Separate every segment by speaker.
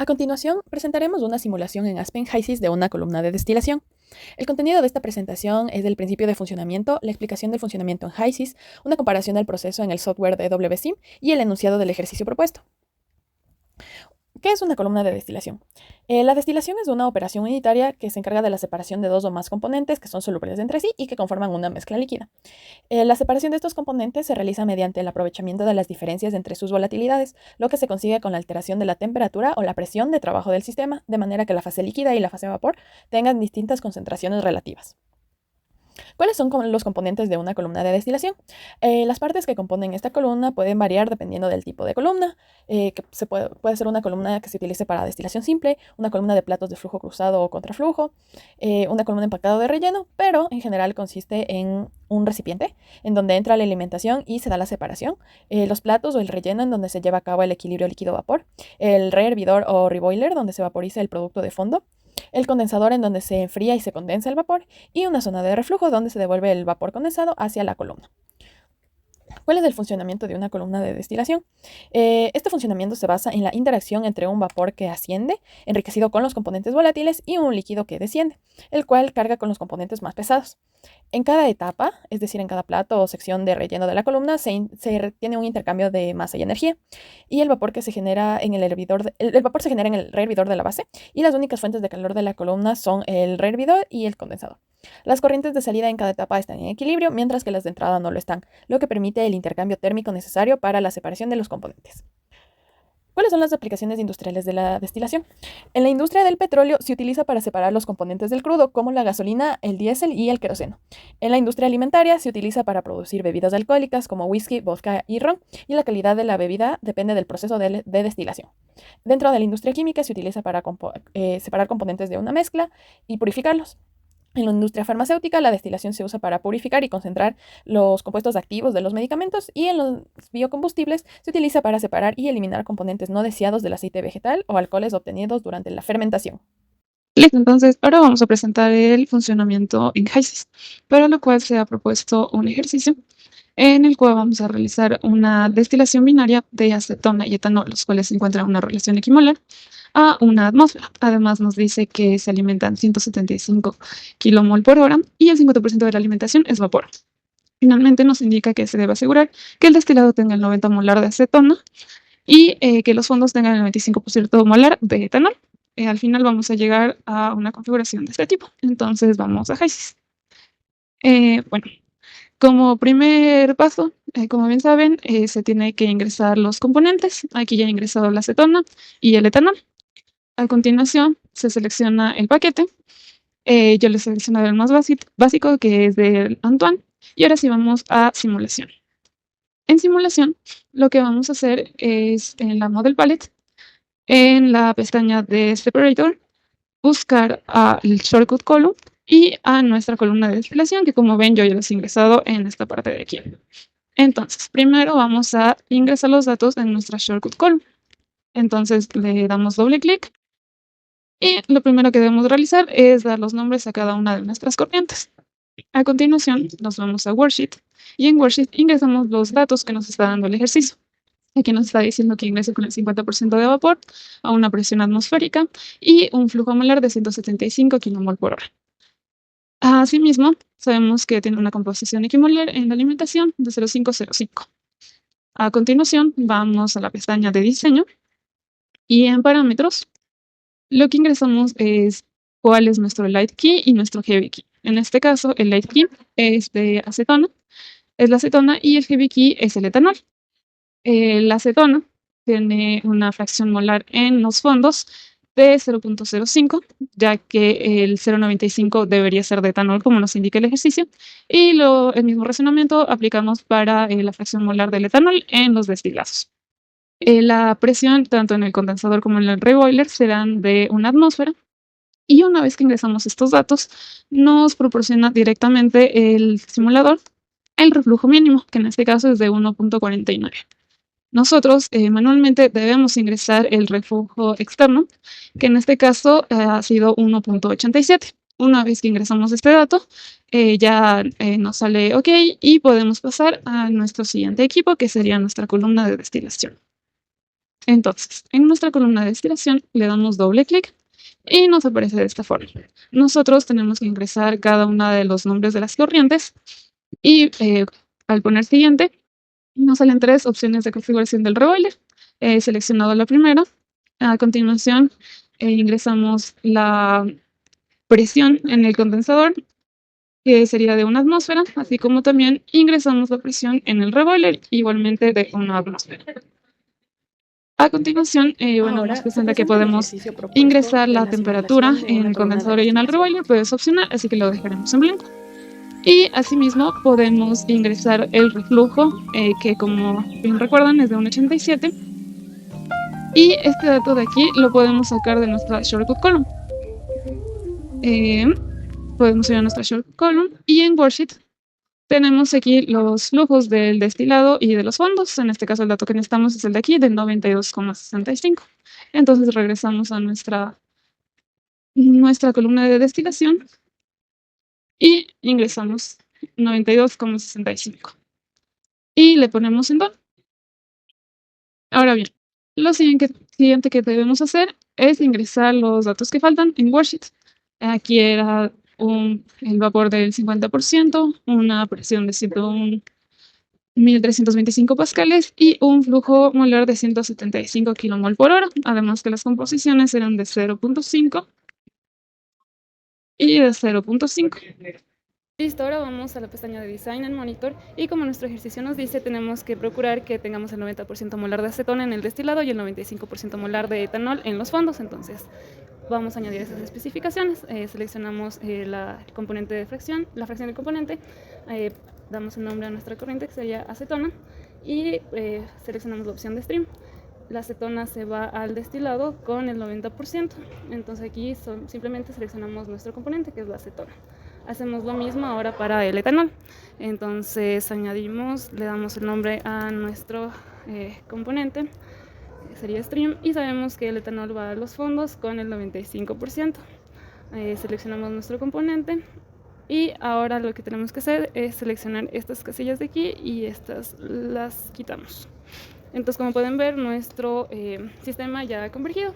Speaker 1: A continuación, presentaremos una simulación en Aspen HYSYS de una columna de destilación. El contenido de esta presentación es del principio de funcionamiento, la explicación del funcionamiento en HYSYS, una comparación del proceso en el software de WSIM y el enunciado del ejercicio propuesto. ¿Qué es una columna de destilación? La destilación es una operación unitaria que se encarga de la separación de dos o más componentes que son solubles entre sí y que conforman una mezcla líquida. La separación de estos componentes se realiza mediante el aprovechamiento de las diferencias entre sus volatilidades, lo que se consigue con la alteración de la temperatura o la presión de trabajo del sistema, de manera que la fase líquida y la fase vapor tengan distintas concentraciones relativas. ¿Cuáles son los componentes de una columna de destilación? Las partes que componen esta columna pueden variar dependiendo del tipo de columna, que puede ser una columna que se utilice para destilación simple, una columna de platos de flujo cruzado o contraflujo, una columna empacada de relleno, pero en general consiste en un recipiente en donde entra la alimentación y se da la separación, los platos o el relleno en donde se lleva a cabo el equilibrio líquido-vapor, el rehervidor o reboiler donde se vaporiza el producto de fondo, el condensador en donde se enfría y se condensa el vapor y una zona de reflujo donde se devuelve el vapor condensado hacia la columna. ¿Cuál es el funcionamiento de una columna de destilación? Este funcionamiento se basa en la interacción entre un vapor que asciende, enriquecido con los componentes volátiles, y un líquido que desciende, el cual carga con los componentes más pesados. En cada etapa, es decir, en cada plato o sección de relleno de la columna, se tiene un intercambio de masa y energía, y el vapor que se genera en el hervidor, el vapor se genera en el rehervidor de la base, y las únicas fuentes de calor de la columna son el rehervidor y el condensador. Las corrientes de salida en cada etapa están en equilibrio, mientras que las de entrada no lo están, lo que permite el intercambio térmico necesario para la separación de los componentes. ¿Cuáles son las aplicaciones industriales de la destilación? En la industria del petróleo se utiliza para separar los componentes del crudo, como la gasolina, el diésel y el queroseno. En la industria alimentaria se utiliza para producir bebidas alcohólicas como whisky, vodka y ron, y la calidad de la bebida depende del proceso de destilación. Dentro de la industria química se utiliza para separar componentes de una mezcla y purificarlos. En la industria farmacéutica, la destilación se usa para purificar y concentrar los compuestos activos de los medicamentos, y en los biocombustibles se utiliza para separar y eliminar componentes no deseados del aceite vegetal o alcoholes obtenidos durante la fermentación.
Speaker 2: Listo, entonces ahora vamos a presentar el funcionamiento en HYSYS, para lo cual se ha propuesto un ejercicio en el cual vamos a realizar una destilación binaria de acetona y etanol, los cuales se encuentran en una relación equimolar a una atmósfera. Además nos dice que se alimentan 175 kilomol por hora y el 50% de la alimentación es vapor. Finalmente nos indica que se debe asegurar que el destilado tenga el 90 molar de acetona y que los fondos tengan el 95% molar de etanol. Al final vamos a llegar a una configuración de este tipo. Entonces vamos a HYSYS. Bueno, como primer paso, como bien saben, se tiene que ingresar los componentes. Aquí ya he ingresado la acetona y el etanol. A continuación, se selecciona el paquete. Yo le he seleccionado el más básico, que es del Antoine. Y ahora sí vamos a simulación. En simulación, lo que vamos a hacer es en la Model Palette, en la pestaña de Separator, buscar el shortcut column y a nuestra columna de destilación, que como ven yo ya los he ingresado en esta parte de aquí. Entonces, primero vamos a ingresar los datos en nuestra shortcut column. Entonces le damos doble clic y lo primero que debemos realizar es dar los nombres a cada una de nuestras corrientes. A continuación nos vamos a Worksheet y en Worksheet ingresamos los datos que nos está dando el ejercicio. Aquí nos está diciendo que ingrese con el 50% de vapor a una presión atmosférica y un flujo molar de 175 kmol por hora. Asimismo, sabemos que tiene una composición equimolar en la alimentación de 0,505. A continuación, vamos a la pestaña de diseño y en parámetros, lo que ingresamos es cuál es nuestro light key y nuestro heavy key. En este caso, el light key es de acetona, es la acetona, y el heavy key es el etanol. La acetona tiene una fracción molar en los fondos de 0,05, ya que el 0,95 debería ser de etanol, como nos indica el ejercicio, y el mismo razonamiento aplicamos para la fracción molar del etanol en los destilados. La presión, tanto en el condensador como en el reboiler, serán de una atmósfera, y una vez que ingresamos estos datos, nos proporciona directamente el simulador el reflujo mínimo, que en este caso es de 1,49. Nosotros manualmente debemos ingresar el reflujo externo, que en este caso ha sido 1,87. Una vez que ingresamos este dato, ya nos sale OK y podemos pasar a nuestro siguiente equipo, que sería nuestra columna de destilación. Entonces, en nuestra columna de destilación le damos doble clic y nos aparece de esta forma. Nosotros tenemos que ingresar cada uno de los nombres de las corrientes y al poner siguiente, nos salen tres opciones de configuración del reboiler. He seleccionado la primera. A continuación, ingresamos la presión en el condensador, que sería de 1 atmósfera, así como también ingresamos la presión en el reboiler, igualmente de 1 atmósfera. A continuación, bueno, nos
Speaker 1: Ahora se
Speaker 2: presenta que
Speaker 1: presenta el
Speaker 2: podemos
Speaker 1: ejercicio propuesto
Speaker 2: ingresar
Speaker 1: de
Speaker 2: la
Speaker 1: la
Speaker 2: temperatura
Speaker 1: simulación de
Speaker 2: en
Speaker 1: una
Speaker 2: el
Speaker 1: columna de
Speaker 2: condensador y en el
Speaker 1: destilación.
Speaker 2: reboiler, pero es opcional, así que lo dejaremos en blanco. Y asimismo podemos ingresar el reflujo, que como bien recuerdan es de 1,87. Y este dato de aquí lo podemos sacar de nuestra shortcut column. Podemos ir a nuestra shortcut column y en Worksheet tenemos aquí los flujos del destilado y de los fondos. En este caso el dato que necesitamos es el de aquí, de 92,65. Entonces regresamos a nuestra columna de destilación y ingresamos 92,65. Y le ponemos en DON. Ahora bien, lo siguiente que debemos hacer es ingresar los datos que faltan en Worksheet. Aquí era el vapor del 50%, una presión de 101.325 pascales y un flujo molar de 175 kmol por hora. Además que las composiciones eran de 0,5 y de 0,5.
Speaker 3: Listo, ahora vamos a la pestaña de Design and Monitor y como nuestro ejercicio nos dice, tenemos que procurar que tengamos el 90% molar de acetona en el destilado y el 95% molar de etanol en los fondos. Entonces vamos a añadir esas especificaciones, seleccionamos el componente de fracción, la fracción del componente, damos el nombre a nuestra corriente que sería acetona y seleccionamos la opción de stream. La acetona se va al destilado con el 90%, entonces aquí simplemente seleccionamos nuestro componente que es la acetona. Hacemos lo mismo ahora para el etanol, entonces añadimos, le damos el nombre a nuestro componente, que sería stream, y sabemos que el etanol va a los fondos con el 95%. Seleccionamos nuestro componente y ahora lo que tenemos que hacer es seleccionar estas casillas de aquí y estas las quitamos. Entonces, como pueden ver, nuestro sistema ya ha convergido.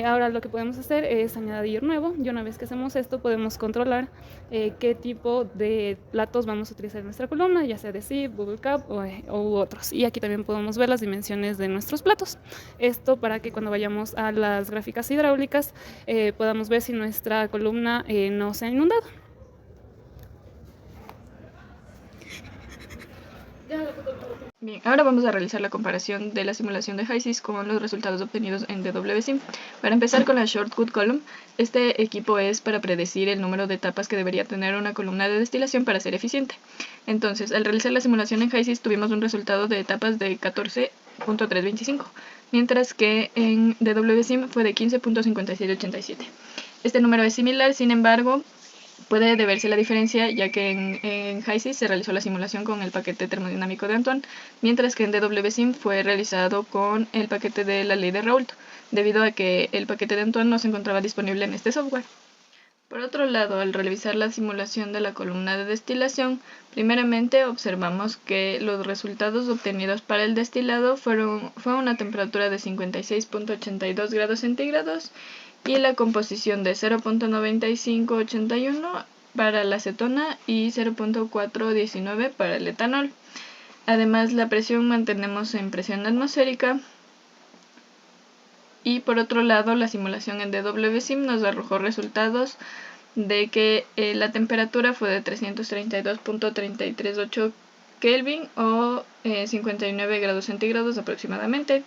Speaker 3: Ahora lo que podemos hacer es añadir nuevo y una vez que hacemos esto podemos controlar qué tipo de platos vamos a utilizar en nuestra columna, ya sea de sieve, bubble cap u otros. Y aquí también podemos ver las dimensiones de nuestros platos. Esto para que cuando vayamos a las gráficas hidráulicas podamos ver si nuestra columna no se ha inundado.
Speaker 4: Bien, ahora vamos a realizar la comparación de la simulación de HYSYS con los resultados obtenidos en DWSIM. Para empezar con la Shortcut Column, este equipo es para predecir el número de etapas que debería tener una columna de destilación para ser eficiente. Entonces, al realizar la simulación en HYSYS tuvimos un resultado de etapas de 14.325, mientras que en DWSIM fue de 15.5787. Este número es similar, sin embargo, puede deberse la diferencia, ya que en HYSYS se realizó la simulación con el paquete termodinámico de Antoine, mientras que en DWSIM fue realizado con el paquete de la ley de Raoult, debido a que el paquete de Antoine no se encontraba disponible en este software. Por otro lado, al realizar la simulación de la columna de destilación, primeramente observamos que los resultados obtenidos para el destilado fue una temperatura de 56.82 grados centígrados y la composición de 0.9581 para la acetona y 0.419 para el etanol. Además, la presión mantenemos en presión atmosférica. Y por otro lado, la simulación en DWSIM nos arrojó resultados de que la temperatura fue de 332.338 Kelvin o 59 grados centígrados aproximadamente.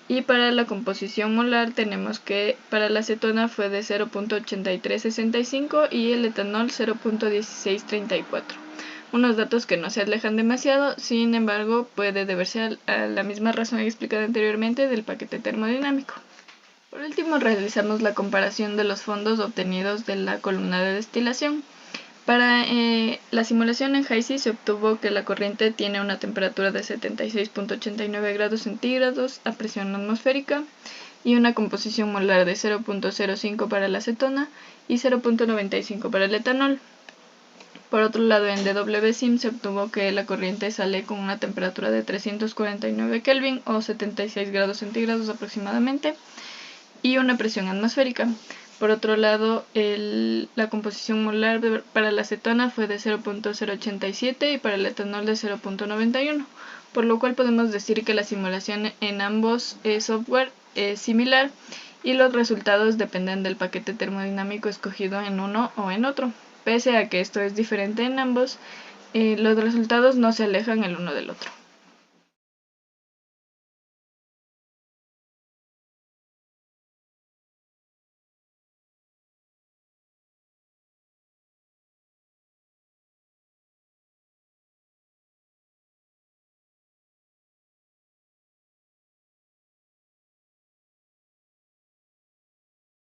Speaker 4: Y para la composición molar tenemos que para la acetona fue de 0.8365 y el etanol 0.1634. Unos datos que no se alejan demasiado, sin embargo puede deberse a la misma razón explicada anteriormente del paquete termodinámico. Por último, realizamos la comparación de los fondos obtenidos de la columna de destilación. Para la simulación en HYSYS se obtuvo que la corriente tiene una temperatura de 76.89 grados centígrados a presión atmosférica y una composición molar de 0.05 para la acetona y 0.95 para el etanol. Por otro lado, en DWSIM se obtuvo que la corriente sale con una temperatura de 349 Kelvin o 76 grados centígrados aproximadamente y una presión atmosférica. Por otro lado, la composición molar para la acetona fue de 0.087 y para el etanol de 0.91, por lo cual podemos decir que la simulación en ambos software es similar y los resultados dependen del paquete termodinámico escogido en uno o en otro. Pese a que esto es diferente en ambos, los resultados no se alejan el uno del otro.